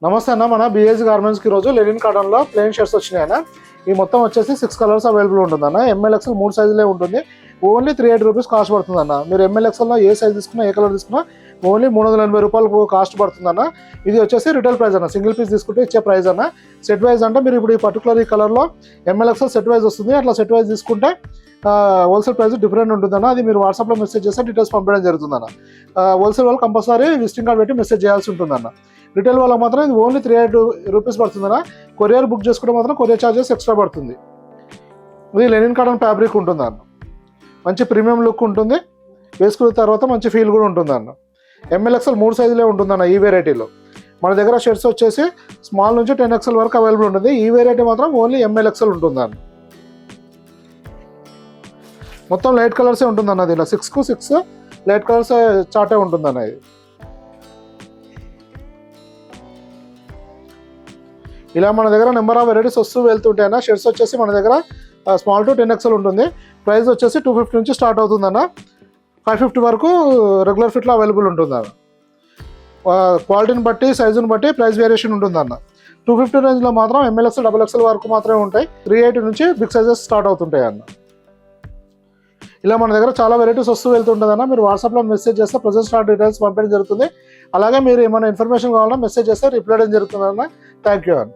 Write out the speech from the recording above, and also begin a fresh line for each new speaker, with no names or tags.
నమస్తే అన్న, మన బిఏజీ గార్మెంట్స్కి ఈరోజు లెనిన్ కాటన్లో ప్లెయిన్ షర్ట్స్ వచ్చినాయన్న. ఈ మొత్తం వచ్చేసి 6 కలర్స్ అవైలబుల్ ఉంటుందన్న. ఎంఎల్ఎక్స్ఎల్ 3 సైజులే ఉంటుంది. ఓన్లీ 380 రూపీస్ కాస్ట్ పడుతుందన్న. మీరు ఎంఎల్ఎక్స్ఎల్లో ఏ సైజ్ తీసుకున్నా, ఏ కలర్ తీసుకున్నా ఓన్లీ 380 రూపాయలు కాస్ట్ పడుతుందన్న. ఇది వచ్చేసి రిటైల్ ప్రైస్ అన్న. సింగిల్ పీస్ తీసుకుంటే ఇచ్చే ప్రైస్ అన్న. సెట్ వైజ్ అంటే మీరు ఇప్పుడు ఈ పర్టికులర్ ఈ కలర్లో ఎంఎల్ఎక్స్ఎల్ సెట్ వైజ్ వస్తుంది. అట్లా సెట్ వైజ్ తీసుకుంటే హోల్సేల్ ప్రైస్ డిఫరెంట్ ఉంటుందన్న. అది మీరు వాట్సాప్లో మెసేజ్ చేస్తే డీటెయిల్స్ పంపించడం జరుగుతుందన్న. హోల్సేల్ వాళ్ళు కంపల్సరీ విజిటింగ్ కార్డ్ పెట్టి మెసేజ్ చేయాల్సి ఉంటుందన్న. రిటైల్ వాళ్ళకి మాత్రం ఇది ఓన్లీ 380 రూపీస్ పడుతుందన్న. కొరియర్ బుక్ చేసుకుంటే మాత్రం కొరియర్ ఛార్జెస్ ఎక్స్ట్రా పడుతుంది. ఇది లెనిన్ కాటన్ ఫ్యాబ్రిక్ ఉంటుందన్న. మంచి ప్రీమియం లుక్ ఉంటుంది. వేసుకున్న తర్వాత మంచి ఫీల్ కూడా ఉంటుందన్న. ఎంఎల్ఎక్స్ఎల్ 3 సైజులే ఉంటుందన్న ఈ వెరైటీలో. మన దగ్గర షర్ట్స్ వచ్చేసి స్మాల్ నుంచి 10XL వరకు అవైలబుల్ ఉంటుంది. ఈ వెరైటీ మాత్రం ఓన్లీ ఎంఎల్ఎక్స్ఎల్ ఉంటుందన్న. మొత్తం లైట్ కలర్సే ఉంటుందన్న. దీనిలో 6కు 6 లైట్ కలర్స్ చాటే ఉంటుందన్న. ఇది ఇలా మన దగ్గర నెంబర్ ఆఫ్ వెరైటీస్ వస్తూ వెళ్తుంటాయన్న. షర్ట్స్ వచ్చేసి మన దగ్గర స్మాల్ టు 10XL ఉంటుంది. ప్రైస్ వచ్చేసి 250 నుంచి స్టార్ట్ అవుతుందన్న. 550 వరకు రెగ్యులర్ ఫిట్లో అవైలబుల్ ఉంటుందన్న. క్వాలిటీని బట్టి సైజుని బట్టి ప్రైస్ వేరియేషన్ ఉంటుందన్న. 250 రేంజ్లో మాత్రం ఎంఎల్ఎక్స్ఎల్ XXL వరకు మాత్రమే ఉంటాయి. 380 నుంచి బిగ్ సైజెస్ స్టార్ట్ అవుతుంటాయి అన్న. ఇలా మన దగ్గర చాలా వెరైటీస్ వస్తూ వెళ్తుంటుందన్న. మీరు వాట్సాప్లో మెసేజ్ చేస్తే ప్రజెంట్ స్టాక్ డీటెయిల్స్ పంపించడం జరుగుతుంది. అలాగే మీరు ఏమైనా ఇన్ఫర్మేషన్ కావాలన్నా మెసేజ్ చేస్తే రిప్లై చేయడం జరుగుతుందన్న. థ్యాంక్ యూ అన్న.